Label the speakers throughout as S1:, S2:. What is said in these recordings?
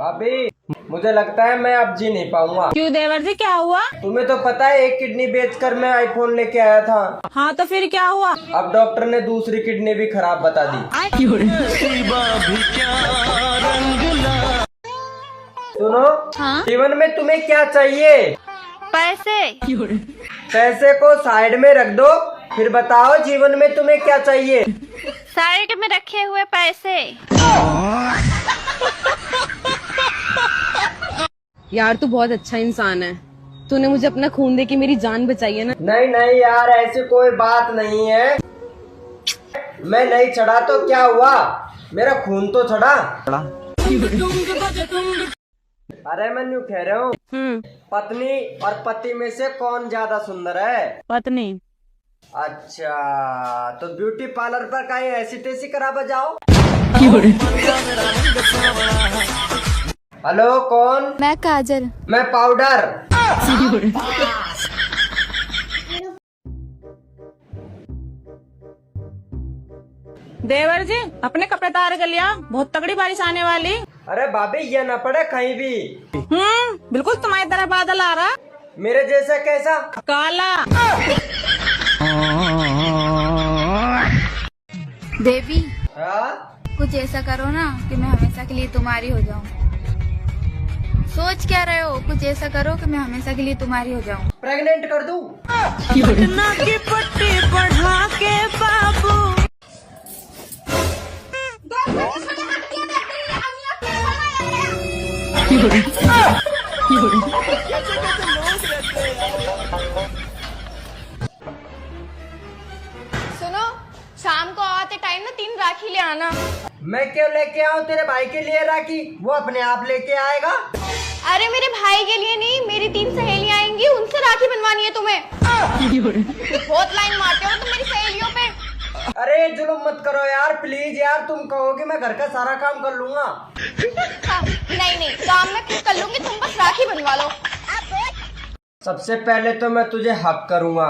S1: भाभी मुझे लगता है मैं अब जी नहीं पाऊंगा।
S2: क्यों देवर जी, क्या हुआ?
S1: तुम्हें तो पता है एक किडनी बेचकर मैं आईफोन लेके आया था।
S2: हाँ तो फिर क्या हुआ?
S1: अब डॉक्टर ने दूसरी किडनी भी खराब बता दी। सुनो,
S2: हाँ?
S1: जीवन में तुम्हें क्या चाहिए?
S2: पैसे।
S1: पैसे को साइड में रख दो, फिर बताओ जीवन में तुम्हें क्या चाहिए?
S2: साइड में रखे हुए पैसे।
S3: यार तू बहुत अच्छा इंसान है। तूने मुझे अपना खून दे के मेरी जान बचाई है ना।
S1: नहीं नहीं यार, ऐसी कोई बात नहीं है। मैं नहीं चढ़ा तो क्या हुआ, मेरा खून तो चढ़ा। अरे मैं यूँ कह रहा हूँ, पत्नी और पति में से कौन ज्यादा सुंदर है?
S2: पत्नी।
S1: अच्छा, तो ब्यूटी पार्लर पर कहीं ऐसी तैसी करा बजाओ। हेलो, कौन?
S4: मैं काजल।
S1: मैं पाउडर।
S2: देवर जी, अपने कपड़े तार कर लिया, बहुत तगड़ी बारिश आने वाली।
S1: अरे भाभी, ये न पड़े कहीं भी।
S2: बिल्कुल तुम्हारी तरह बादल आ रहा।
S1: मेरे जैसा कैसा?
S2: काला।
S4: देवी,
S1: हाँ?
S4: कुछ ऐसा करो ना कि मैं हमेशा के लिए तुम्हारी हो जाऊं। सोच क्या रहे हो? कुछ ऐसा करो कि मैं हमेशा के लिए तुम्हारी हो जाऊं।
S1: प्रेग्नेंट कर दूं?
S2: पटना की पट्टी पढ़ा के बाबू।
S4: सुनो, शाम को आते टाइम ना 3 राखी ले आना।
S1: मैं क्यों लेके आऊँ तेरे भाई के लिए राखी? वो अपने आप लेके आएगा।
S4: अरे मेरे भाई के लिए नहीं, मेरी 3 सहेलियां आएंगी, उनसे राखी बनवानी है तुम्हें। बहुत लाइन मारते हो तुम मेरी सहेलियों पे।
S1: अरे जुल्म मत करो यार, प्लीज यार। तुम कहोगे मैं घर का सारा काम कर लूंगा।
S4: नहीं नहीं, काम मैं खुद कर लूंगी, तुम बस राखी बनवा लो।
S1: सबसे पहले तो मैं तुझे हक करूंगा,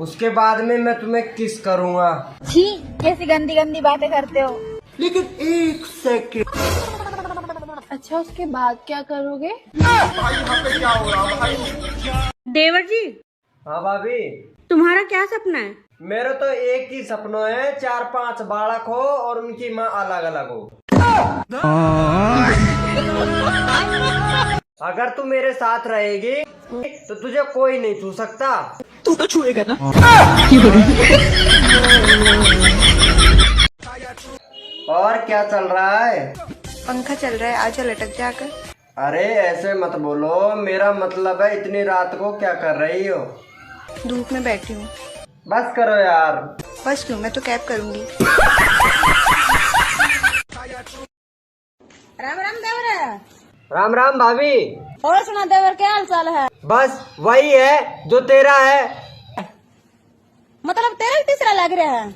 S1: उसके बाद में मैं तुम्हें किस करूंगा।
S4: छी, कैसी गंदी गंदी बातें करते हो।
S1: लेकिन एक सेकंड।
S4: अच्छा, उसके बाद क्या करोगे?
S3: देवर जी,
S1: हाँ भाभी,
S3: तुम्हारा क्या सपना है?
S1: मेरा तो एक ही सपना है, 4-5 बालक हो और उनकी माँ अलग अलग हो। अगर तू मेरे साथ रहेगी तो तुझे कोई नहीं छू सकता।
S3: तू तो छुएगा ना।
S1: और क्या चल रहा है?
S4: पंखा चल रहा है, आजा लटक जाकर।
S1: अरे ऐसे मत बोलो, मेरा मतलब है इतनी रात को क्या कर रही हो?
S4: धूप में बैठी हूँ।
S1: बस करो यार।
S4: बस क्यों, मैं तो कैब करूंगी।
S3: राम राम देवर।
S1: राम राम भाभी।
S3: और सुना देवर, क्या हाल चाल है?
S1: बस वही है जो तेरा है।
S3: मतलब तेरा भी तीसरा लग रहा है।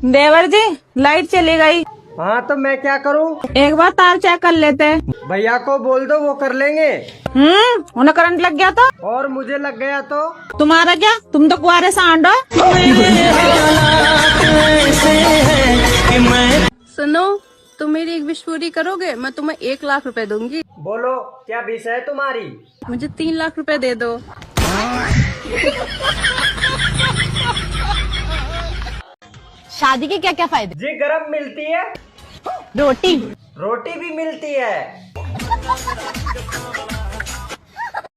S2: देवर जी, लाइट चली गई।
S1: हाँ तो मैं क्या करूँ?
S2: एक बार तार चेक कर लेते।
S1: भैया को बोल दो, वो कर लेंगे।
S2: उन्हें करंट लग गया तो?
S1: और मुझे लग गया तो?
S2: तुम्हारा क्या, तुम तो कुआरे सांड हो।
S3: सुनो, तुम मेरी एक विश पूरी करोगे, मैं तुम्हें 1 लाख रुपए दूंगी।
S1: बोलो, क्या विष है तुम्हारी?
S3: मुझे 3 लाख रुपए दे दो। शादी के क्या क्या फायदे?
S1: जी गरम मिलती है,
S3: रोटी।
S1: रोटी भी मिलती है।